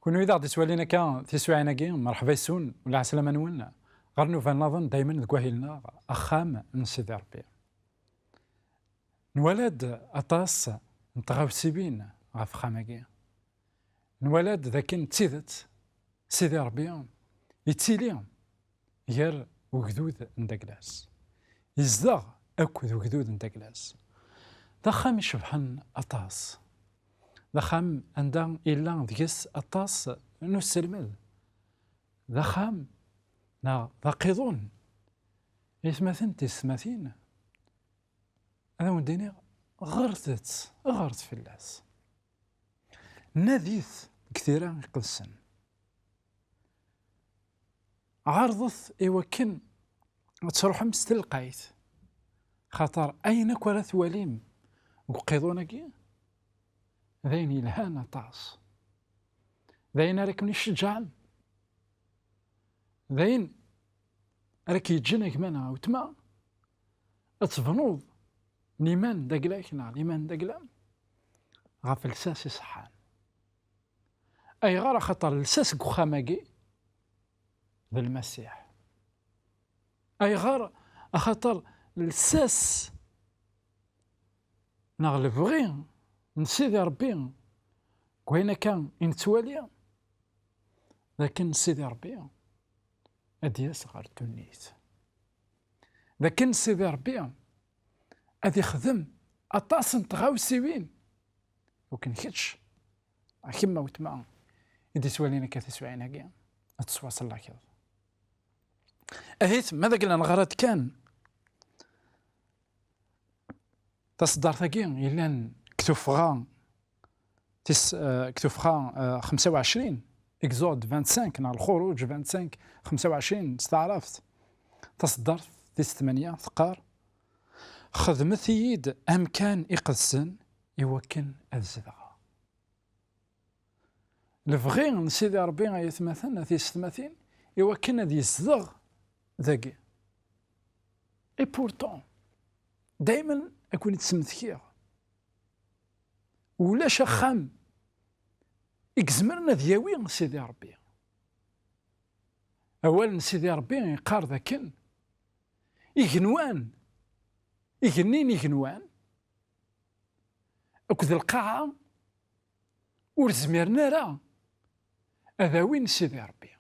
كونوا إذا غادي تسوالينا كان تيسوعنا كي مرحبا يسون ولا عسلامة نولنا غير نوفا نظن دايما ذكواهيلنا أخام من سيدي ربي نولد أطاس نطغاو سيبين غاف خاماكي نولد ذاك تيدت سيدي ربي يتيلي غير وجدود نداكلاس يزدغ أكد وجدود نداكلاس دخام يشبحن أطاس دخام عندها إلا ديس أطاس نسلمل دخام نا ذاقيضون يسمثن تسمثين أنا وديني غرت في اللاس ناديث كثيرا يقدسن عرضت إيوكن تروح مستلقايت خاطر أينك ولا ثواليم وقيضونك ذين يلهانا طاس ذين راك نشجعن ذين راك يجنك منها وتما اتفنوض نيمان داكلاكنا نيمان داكلام غاف لساس يصحان أي غير خاطر لساس كوخاماكي ذا المسيح أي غير خاطر لساس نغلب غير من سيدي ربي كوينا كان ينتوالي لكن سيدي ربي أدي يصغر تونيت لكن سيدي ربي أدي يخدم أطاس نتغاوسيوين وكن كتش كيما وتما يدي سوالينا كتسوالينا كيا أتسواصل الله كذا أهيت ماذا قلنا الغرض كان تصدر ثقيل إلا كتوفغان كتوفغان 25 إكزود 25 نهار الخروج 25 25 استعرفت تصدرت تيس 8 ثقار خدمت يد أمكان إقدسن يوكن الزدغة الفغين سيدي ربي يتمثلنا تيس 30 يوكن هذا يصدغ ذاكي إي بورتون دايما أكون يتسمثكير ولا شخام إكزمرنا دياوي سيدي ربي أولا سيدي ربي يقار ذاكن إغنوان إغنين إغنوان أكد القاعة ورزميرنا راه هذا وين سيدي ربي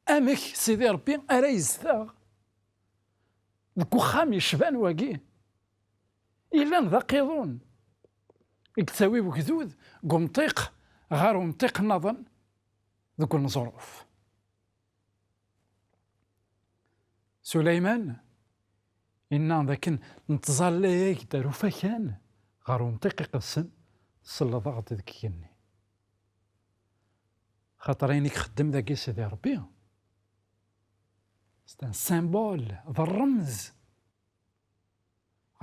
أمك سيدي ربي أرا يزدغ ذكو خام يشبان واقي إلا ذاقيضون يكتاوي بكذوذ قمطيق غار ومطيق نظن ذكو الظروف سليمان إنا ذاك نتظل ليك دارو فكان غار ومطيق يقسن صلى ضغط ذاك يني خاطرينك خدم ذاك سيدي ربي c'est un symbole ذا الرمز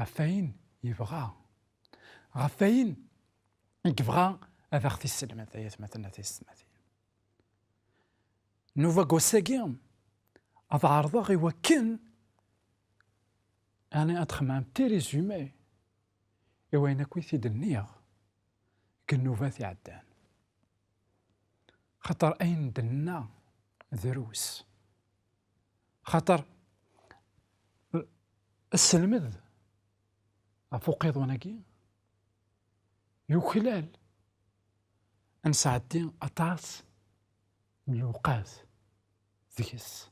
غفاين يبغى غفاين يبغى هذا اختي السلمة ذايات مثلا تيستمثين نوفا كوساكيم هذا عرضه غيوكن أنا أدخل عن تي ريزومي إوين كويثي دنيغ كنوفا عدان خطر أين دنا دروس خاطر السلمذ أفوقيض وناكي يوكلال أنسعدين أطاس من الوقات ذيس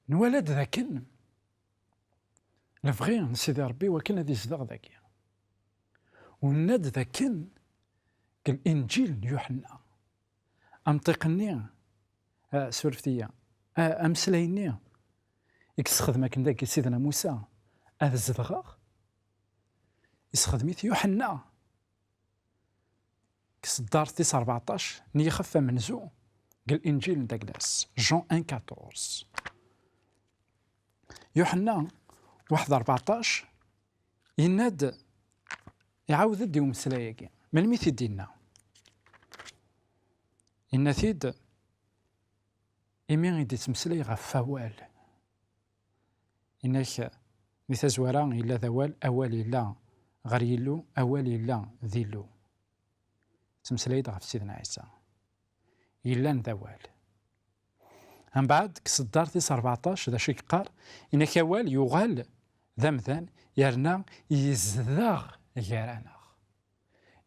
نولد ذاكن لفغي سيدي ربي وكن هذي صدق ذاكي وناد ذاكن كالإنجيل يوحنا أمطيقني سورفتية أمسليني يكسخدم كن ذاك سيدنا موسى هذا الزدغاغ يسخدميت يوحنا كصدار تيس 14 ني خفة منزو قال الإنجيل نداكلاس جون 1:14 يوحنا 1:14 يناد يعاود ديوم سلاياكي من الميث يدينا إن ثيد إمين يدي تمسلي غف فوال إنك مثازورا إلا ذوال أوال إلا غير يلو أول يلا ذيلو تمسلايد غف سيدنا عيسى يلا ندوال من بعد كصدار تيس 14 ذا شيك قار إن كوال يغال ذمذان يرنا يزدغ يرانا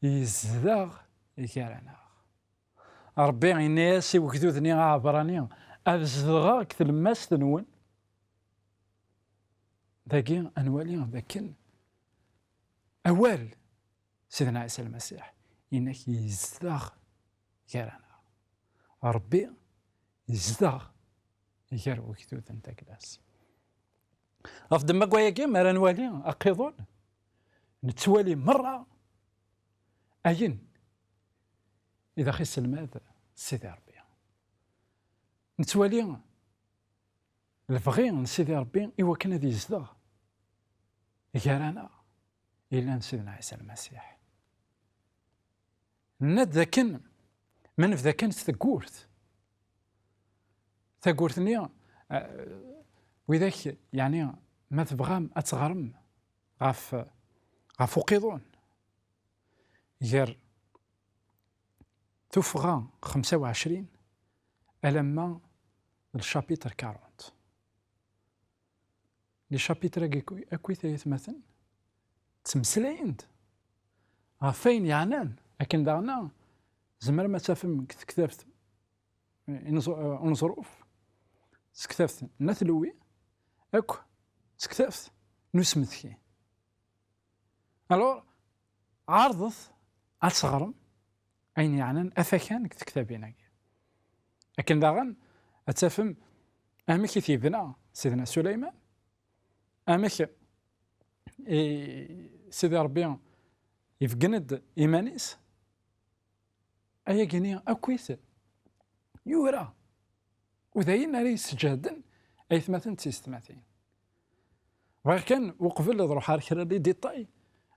يزدغ يرانا ربي الناس وكذوذني عبراني أزدغا كثل ما ستنون ذاكي أنوالي ذاكن أول سيدنا عيسى المسيح إنك يزدغ يرانا ربي يزدغ يجر وكذوذ انت كلاس أفضل ما قويا كيما راه نوالي أقيضون نتوالي مرة أين إذا خس الماذا سيدي ربي نتوالي الفغي سيدي ربي إوا كان هذا يزدغ يرانا إلا سيدنا عيسى المسيح ند ذاكن من في ذاكن ثقورت ثقورتني وذاك يعني ما تبغى أتغرم غاف وقيضون غير تفغى 25 ألما الشابيتر 40 لي شابيتر أكوي ثلاث مثلا تمسلايند غافين يعنان لكن داغنا زمر ما تفهم كتبت نظروف سكتفت نثلوي أكو سكتفت نسمثكي الور عارضت أصغرم أين يعني أفكان كتكتابينك لكن داغن أتفهم أمك ثيبنا سيدنا سليمان أمك سيدي ربي يفقند إيمانيس أيا كينيا أكويس يورا وذاين راه يسجادن أي ثماثن تيستماثين غير كان وقفل ضروح هاركرا لي ديطاي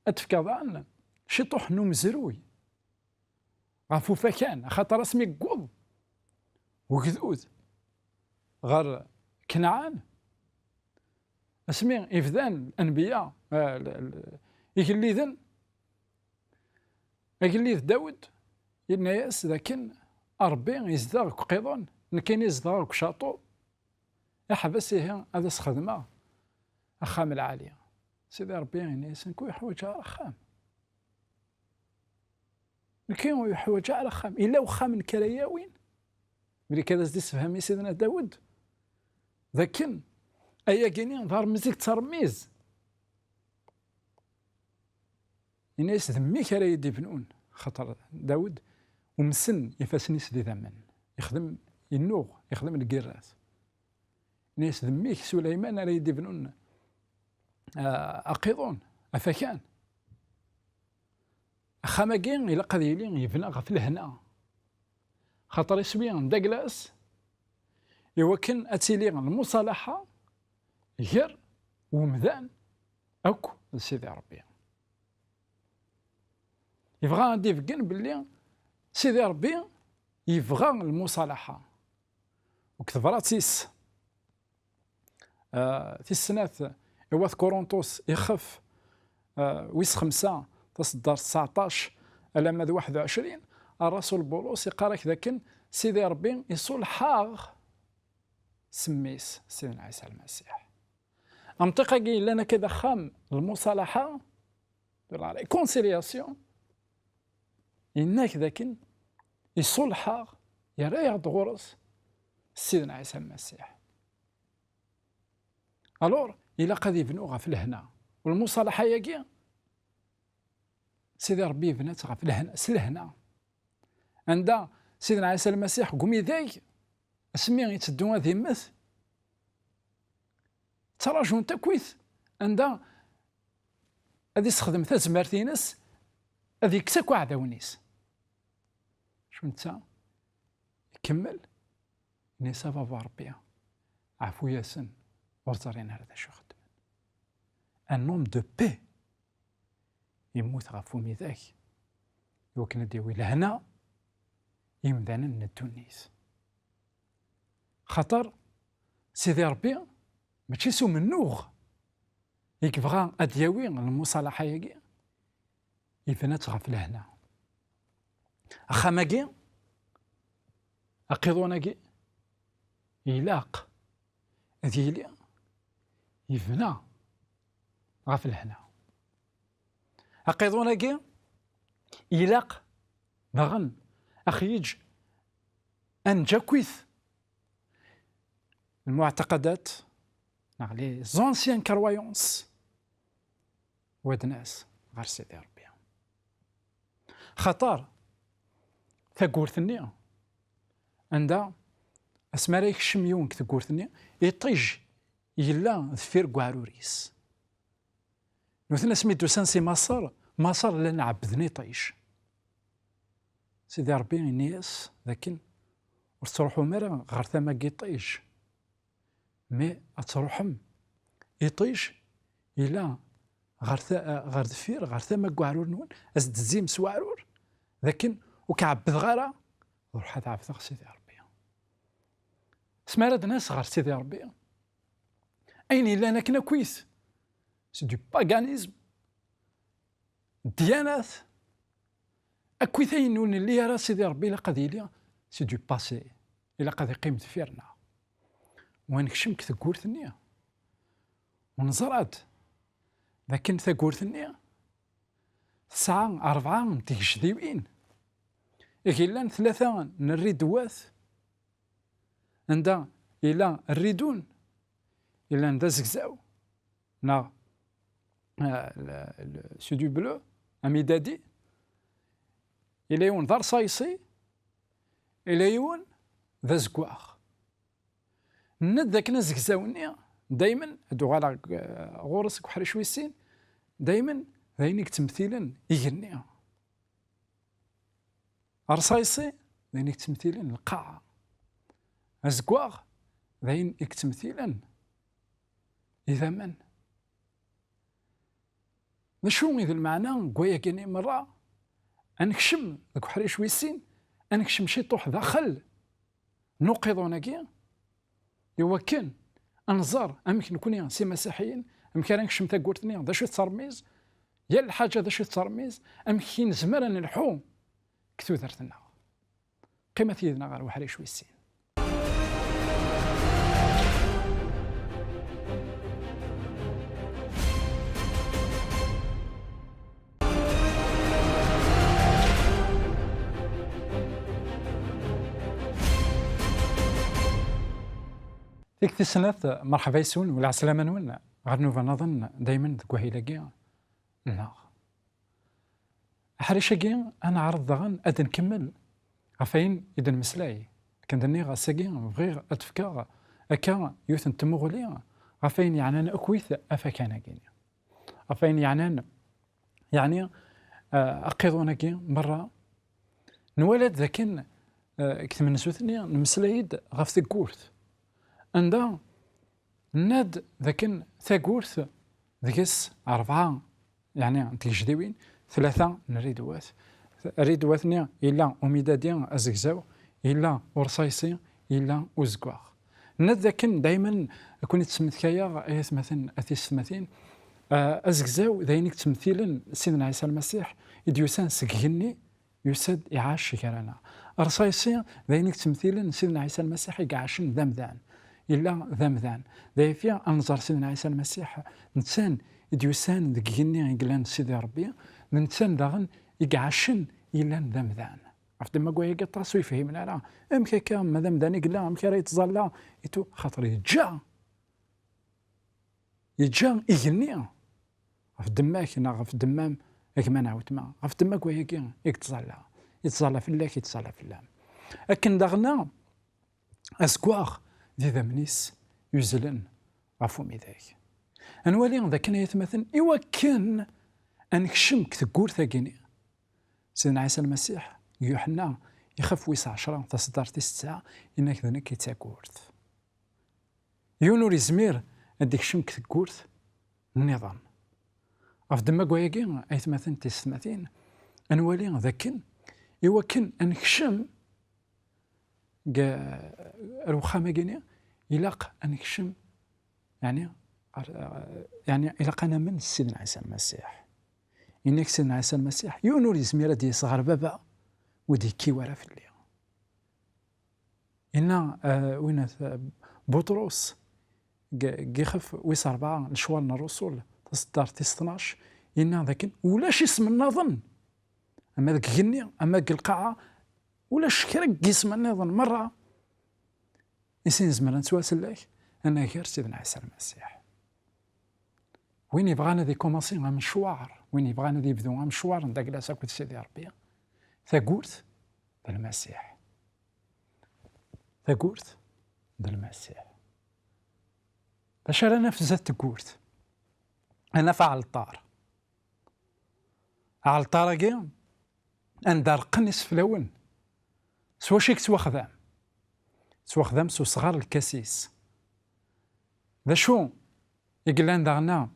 أتفكاضان شي طوح نو مزروي غافو فكان خاطر اسمي قوض وكذوذ غير كنعان اسمي إفذان الأنبياء يقليذن يقليذ داود الناس لكن ربي يزدغ قيضون كاين يزدغ شاطو يحبس هذا خدمه أخام العالية سيدي ربي الناس نكون يحوج على خام نكون يحوج على خام إلا وخام الكرياوين ملي كذا زدي تفهمي سيدنا داود لكن أيا كاينين ظهر مزيك ترميز الناس ذميك راه يدي بنون خاطر داود ومسن يفاسني سدي ذمن يخدم ينوغ يخدم الكراس الناس ذميك سليمان راه يدي بنون أقيضون أفكان خماكين إلا قديلين يبنى غف الهنا خاطر يسوي داكلاس يوكن أتيلي المصالحة غير ومذان أكو سيدي ربي يبغى غادي فكن باللي سيدي ربي يبغى المصالحة وكثبراتيس في السنة إواث كورنثوس يخف ويس 5 تصدر 19 ألماد 21 الرسول بولس يقرا كذاك سيدي ربي يصلحاغ سميس سيدنا عيسى المسيح منطقة قايل لنا كذا خام المصالحة لا ريكونسيلياسيون إنك ذاك يصلحاغ يريغ غرس سيدنا عيسى المسيح الور إلا قد يبنوها في الهنا والمصالحة ياكي سيدي ربي يبنات في الهنا سلهنا عند سيدنا عيسى المسيح قومي ذاك اسمي يتدون هذه مث تراجون تكويث عند هذه استخدم ثلاث مرتينس هذه كساكو عداونيس شو انت يكمل نيسا بابا ربي عفو ياسن ورزارين هذا شو خدم ان نوم دو بي يموت غفو ميذاك يوكنا ديوي لهنا يمدانا من تونس خطر سيدي ربي ماشي سو منوغ يكبغى ادياوي المصالحه ياكي يفنات غف لهنا أخاماكي أقيضوناكي يلاق ذيلي يفنى غف لهنا أقيضوناكي يلاق باغن أخيج أن جاكويث المعتقدات لي زونسيان كرويونس واد ناس غير سيدي ربي خطر ثقورثني عندها اسماريك شميون ثقورثني يطيج يلا ذفير كواروريس نوثنا سميتو سانسي مصر لنا عبدني طيج سيدي ربي الناس لكن وتروحوا مرة غير ثما طيج مي أتروحم يطيج إلا غير دفير غير ثما كوارور نون أزد الزيم سوارور لكن وكعبد غارة روح هذا عبد سيدي ربي سمارد ناس غير سيدي ربي أين إلا أنا كنا كويس سي دو باغانيزم ديانات أكويثين نون اللي يرى سيدي ربي إلا قد يلي سي دو باسي إلا قد يقيم دفيرنا ونكشم كثقورثني ونزرد لكن ثقورثني ساعة 4 تيجديوين إلا 3 نريدوات عندها إلا الريدون إلا عندها زكزاو نا سودو بلو أميدادي إلا يون ذا رصايصي إلا يون ذا زكواخ ند ذاك نزكزاوني دايما هادو على غورسك وحري شويسين دايما ذاينيك تمثيلا يغني رصايصي ذاينيك تمثيلا القاعة أزكواغ ذاينيك تمثيلا إذا من مشو إذا المعنى قويا كيني مرة أنكشم ذاك وحري شويسين أنكشم شي طوح داخل نوقظوناكي يوكن أنظر أمكن نكون سي مسيحيين أمكن نكشم تاقورتني ذا شو ترميز يا الحاجة ذا شو ترميز أمكن زمرا نلحو كتو ذرتنا قيمة يدنا غير وحري شوي السين ديك السنوات مرحبا يسون ولا عسلامة نون غير نوفا نظن دايما ذك وهيلاكي لا حريشاكي انا عرض ضغن اد نكمل عفاين اذا مسلاي كندني غاساكي بغي اتفكا اكا يوث نتمغولي عفاين يعني انا اكويث افاكانا كيني عفاين يعني اقيضوناكي مرة نولد ذاكن كتمن نسوثني نمسلايد غاف ثقورث عندها ناد ذاكن ثاقورث ذكس 4 يعني تيجديوين 3 نريدوات ريدواتني إلا أميدادي أزكزاو إلا ورصايصي إلا وزكواغ ناد ذاكن دايما كون تسمث كايا آيات مثلا أثيس مثين أزكزاو ذاينيك تمثيلا سيدنا عيسى المسيح يديوسان سكهني يسد إعاش شكرانا رصايصي ذاينيك تمثيلا سيدنا عيسى المسيح يقعشن ذمذان إلا ذمذان ذا فيها أنظر سيدنا عيسى المسيح نتسان يديوسان ذكيني يقلان سيدي ربي نتسان داغن يقعشن إلا ذمذان عرفت ما قوي قطاسو يفهمنا لا أمكا ما ذمذان يقلا أمكا راه يتظلى يتو خاطر يجا يغني غف دماك غف دمام ياك ما نعاود ما غف دماك وهي يتظلى في الله يتظلى في الله لكن داغنا أسكواغ ذي ذمنيس يزلن غفو ميداك أنوالي ذاك يتمثل إوا كان أنكشم كتقول ثاقيني سيدنا عيسى المسيح يوحنا يخف ويس 10 تصدر 9 إنك ذنك يتاكورث يونور يزمير أديك شم كتقورث النظام أفدما قوياكي أيتمثل تستمثين أنوالي ذاكن إوا كان أنكشم الوخامة جيني يلاق أنكشم يعني إلاق أنا من سيدنا عيسى المسيح إنك سيدنا عيسى المسيح يونور يزمير دي صغر بابا ودي كي ورا في الليل. إن وين بطرس يخف ويس 4 لشوال الرسول تصدر 12 إن ذاك ولاش اسم النظن أما ذاك غني أما القاعة ولاش كرك اسم النظن مرة يسين زمان نتواصل أنا غير سيدنا عيسى المسيح. وين يبغانا ذي كوماسي غا مشوار، وين يبغانا ذي يبدو غا مشوار نداك لاسا كنت سيدي ربي ثاقورت بالمسيح، ثاقورت بالمسيح. باش رانا في زاد تقورت أنا فعل الطار على الطارقين أندار قنس في لون سوا شيك سوا خدام سو صغار الكاسيس ذا شو يقلان داغنا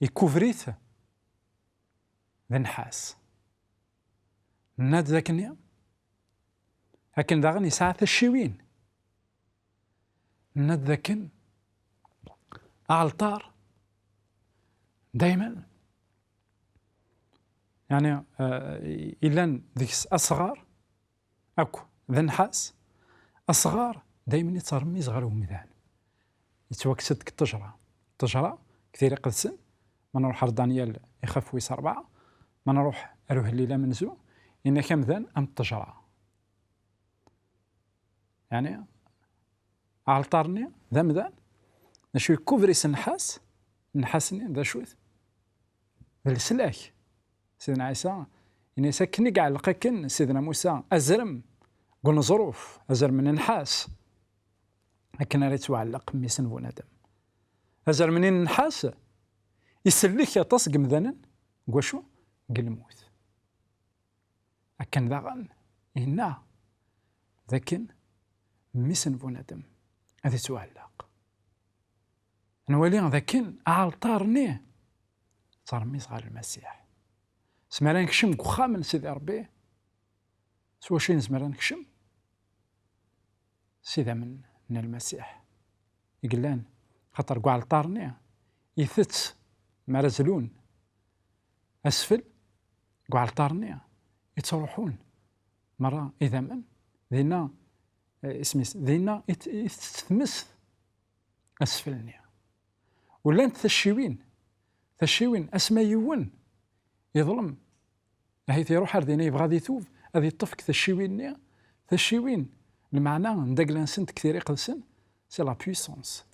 يكوفريت ذا نحاس ناد ذاكني لكن داغن يسعى الشيوين ناد ذاكن على الطار دايما يعني إلا ذيك أصغار أكو ذا نحاس أصغار دايما يترمي صغار ومذان يتوكسد التجرة كثير قدسن ما نروح دانيال يخاف ويس 4 ما نروح أروح الليلة منزو إن كمذان أم التجرة يعني على طارني ذا مذان نشوي كوفريس نحاسني ذا شوث ذا السلاك سيدنا عيسى إن يسكني قاع لقاكن سيدنا موسى أزرم قلنا ظروف أزر من النحاس لكن ريت وعلق ميسن بنادم أزر من النحاس يسلك يتصق مذانا قوشو قل موت لكن ذاغن إنا ذاكن ميسن بنادم هذا تعلق نولي ذاكن أعالطارني صار ميصغر المسيح سمعنا نكشم كخا من سيدي ربي سوا شي نزمر نكشم سيدا من المسيح يقلان خاطر كاع الطارني يثت مرزلون أسفل كاع الطارني يتروحون مرة إذا من ذينا اسميس ذينا يتثمس أسفلني ولا انت ثشيوين أسما يون يظلم هيث يروح أردينا يبغى ذي ثوب هذه الطفك ثشيوين المعنى نداك لانسنت كثير يقلسن سي لا بويسونس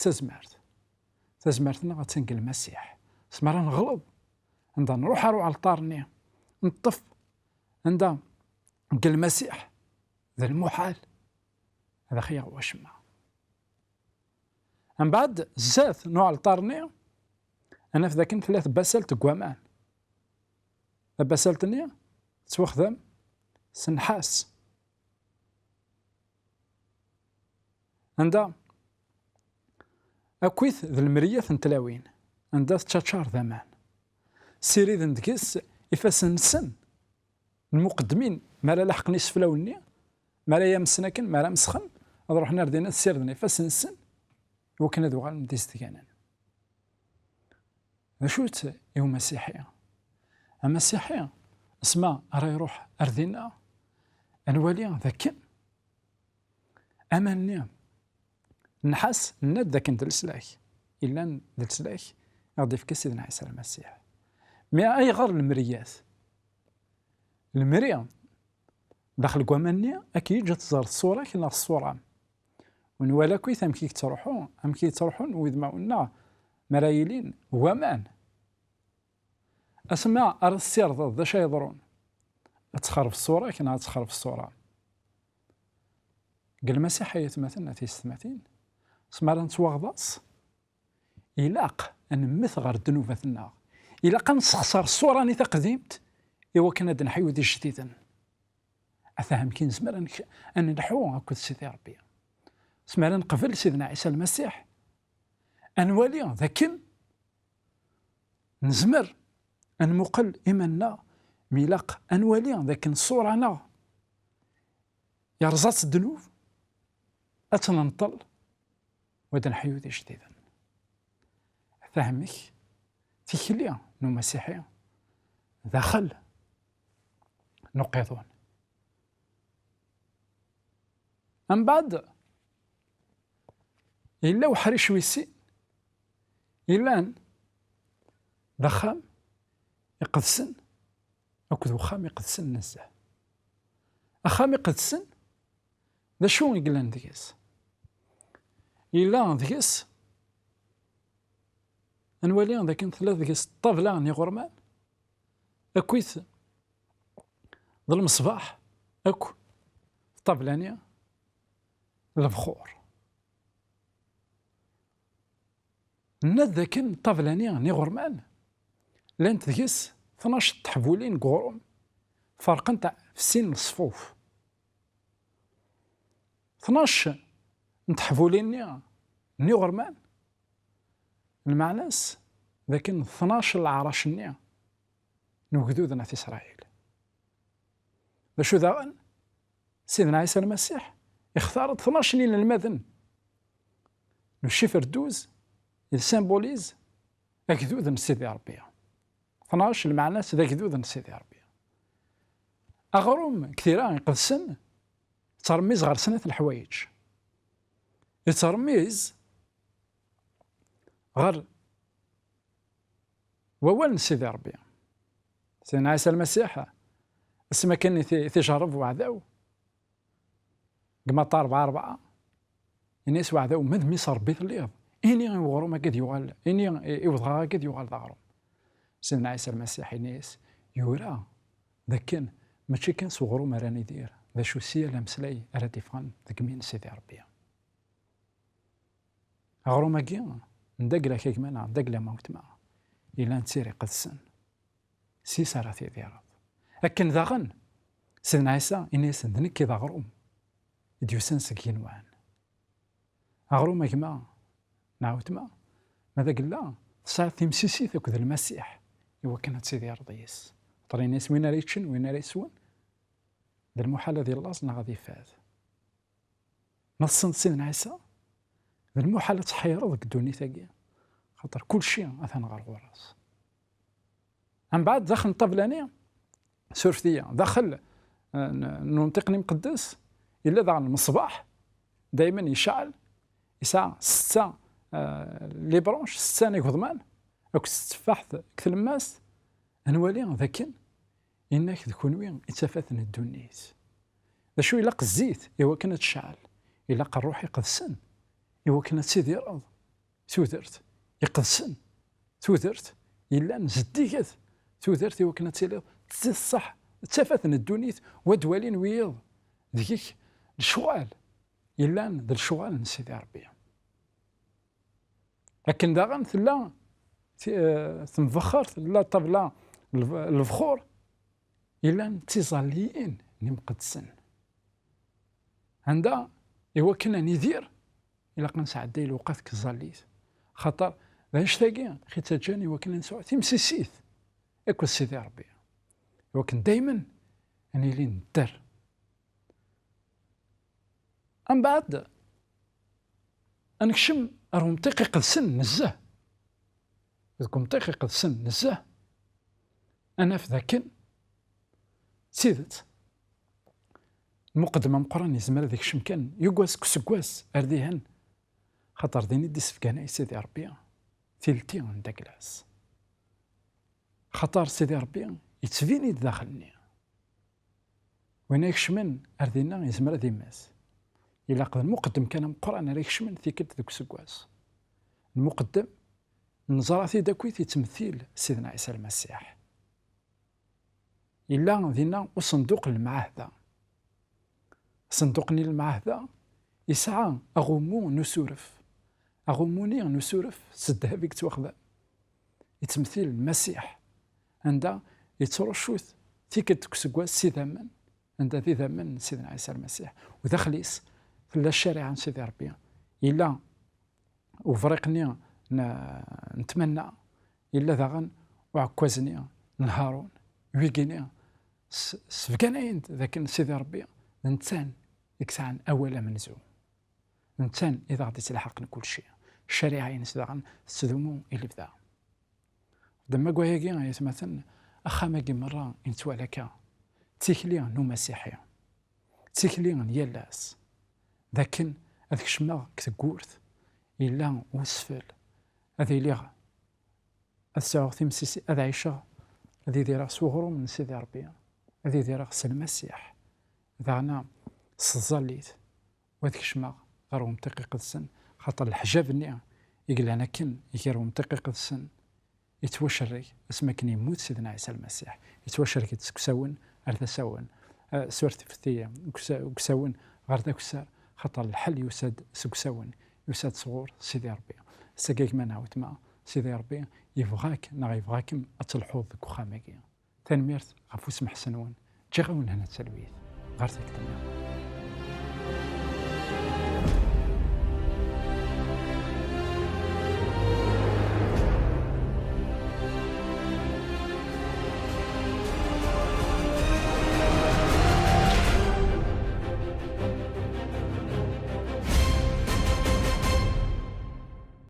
تزمرتنا غتنقل المسيح سمرا نغلب عندها نروح على الطارني نطف عندها نقل المسيح ذا المحال هذا خير وشما من بعد زات نوع الطارني أنا في ذاك 3 بسلت قوامان بسلتني توخذم سنحاس عندها أكويث ذا المرية ثنتلاوين عندها تشاتشار ذامان سيري ذا ندكس إفاسن سن المقدمين ما لا لحقني سفلاوني ما لا يمسناكن ما لا مسخن هذا روحنا ردينا السير ذا إفاسن سن وكان ذو غال مديس ذكانان شوت يوم مسيحية المسيحية اسمع راه يروح أرذينا أنوالي ذاك أماني نحس ند ذاك ندلسلاك إلا ندلسلاك غادي في سيدنا عيسى المسيح ما أي غير المرية داخل قوامني أكيد جات تزار الصورة كنا الصورة ونوالا كويث أم كي تروحون وإذ ما قلنا مرايلين ومان أسمع أرسير ذا شي يضرون تخرف الصورة كنا تخرف الصورة قال المسيح يتمثلنا تيستمثين سمارا نتواغضاس إلاق أن مثغر دنوبتنا إلاق نسخسر الصورة ني تقديمت إوا كنا دنحيو دي جديدا أفهم كي نزمر أن نحو هاكو سيدي ربي سمارا نقبل سيدنا عيسى المسيح أنوالي ذاكن نزمر أن مقل إيماننا ميلاق أنوالي ذاك صورنا يرزات الذنوب أتننطل ودن حيو ذي جديدا فهمك تيكليا نو مسيحية داخل نقيضون. من بعد إلا وحريش ويسين إلا ضخام يقدسن أكد وخام يقدسن نزه. أخام يقدسن ذا شو يقلان ديس إلا ديس أنوالي ذاك ثلاث ديس الطابلة ني غرمان أكويت ذا المصباح أكو الطابلانية البخور ناد ذاك الطابلانية ني غرمان لانت ديس 12 تحبولين قورم فرق نتاع في السن الصفوف 12 نتحفولين ني غرمان المعناس لكن 12 العرش نيا نوجدودنا في إسرائيل بشو ذا سيدنا عيسى المسيح اختار 12 ليلة المذن الشفر دوز السيمبوليز أكدود سيدي ربي 12 المعناس ذا أكدود سيدي ربي أغروم كثيرا يقدسن ترميز غير سنة الحوايج يترميز غير ووال سيدي ربي سيدنا عيسى المسيح اسما كان تجرب وعداو كما طار 4 الناس وعداو مدمي صار بيت اليض إني غيوغرو ما قد يوغال إني يوضغا قد يوغال ضغرو سيدنا عيسى المسيح الناس يورا ذاك كان ماشي كان صغرو ما راني دير ذا شو سيا لمسلاي راه ديفان ذاك مين سيدي ربي غرو ما كي ندقلا كيك مانا ندقلا موت ما إلا نتسيري قدسن سي سارتي ديرات لكن ذاغن سيدنا عيسى الناس ندنكي ذا غروم ديوسان سكين وان غرو ما كما نعاود ماذا قلا صار تمسيسي ذاك المسيح إوا كانت سيدي رضيس طري ناس وين ريتشن وين ريسون ذا المحال ديال الله صنع غادي فاز نصن سيدنا عيسى ذا المحال تحير ذاك الدوني ثاقي خاطر كل شيء أثنى غير غراس من بعد دخل الطبلانية سورفتية دخل ننطقني مقدس إلا ذا المصباح دائما يشعل يسعى 6 لي برونش 6 نيكوضمان أو 6 فحث كثلماس أنوالي ذاكن إنك تكون وين يتفاثن الدنيس ذا شو يلاق الزيت إوا كانت تشعل يلاق الروح يقدسن إوا كانت سيدي رض تودرت يقدسن تودرت إلا نزديكت تودرت إوا كانت سيدي تزيد الصح تفاثن الدنيس ودوالين ويض ذيك الشغال إلا ذا الشغال نسيدي ربي لكن داغن ثلا تنفخر لا طبلا الفخور إلا تيزاليين نمقدسن عندها إوا كنا ندير إلا كنسعد دايل وقت كزاليت خاطر باش تاقي خي تجاني إوا كنا نسوع تيمسيسيت اكل سيدي ربي إوا كان دايما أني لي ندر من بعد أنكشم راهم منطقي قدسن نزه تكون منطقي قدسن نزه أنا في ذاك سيدت المقدمة مقران يزمر ذيك شمكان يقواس كسكواس أرديهن خاطر ديني دي سفكاني سيدي ربي تيلتي عند كلاس خاطر سيدي ربي يتفيني داخلني وين يكشمن أردينا يزمر ذي ماس إلا قد المقدم كان مقران راه يكشمن ثيكلت ذوك سكواس المقدم نزراتي داكويت يتمثيل سيدنا عيسى المسيح إلا دينا وصندوق المعاهدة صندوقني المعاهدة يسعى أغمو نسورف أغموني نسورف سدها بيك توخذا يتمثيل المسيح عندها يترشوث تيكت كسكواس سيدا من عندها ذي ذمن سيدنا عيسى المسيح ودخليس في الشارع عن سيدي ربي إلا وفريقني نتمنى إلا ذاغن وعكوزني نهارون ويقيني سفكانين ذاك سيدي ربي نتان يكسعن أولا منزو نتان إذا غادي تلحقن كل شيء الشريعة ينسدغن تسدمو إلي بدا دما قوياكي يتمثل أخا مرة إنتوالكا تيكلي نو مسيحي تيكلي يالاس لكن هذاك شما كتقورت إلا وسفل هذا إليغ الساعة تيمسيسي هذا عيشة هذا يدير صغرو من سيدي ربي هذا يدير المسيح ذانا صزاليت وهذاك شما غير منطقي قدسن خاطر الحجاب نيا يقول أنا كن يغير منطقي قدسن يتوشري اسمه كن يموت سيدنا عيسى المسيح يتوشري كتسكساون أرثا ساون سورتي فتية وكساون غير ذاك السار خاطر الحل يساد سكساون يساد صغور سيدي ربي ساكيك ما نعاود ما سيدي ربي يبغاك نا يبغاكم أتلحوظ ذك وخامكي تنميرت غفوس محسنون تجي غون هنا تسلويت غير ذاك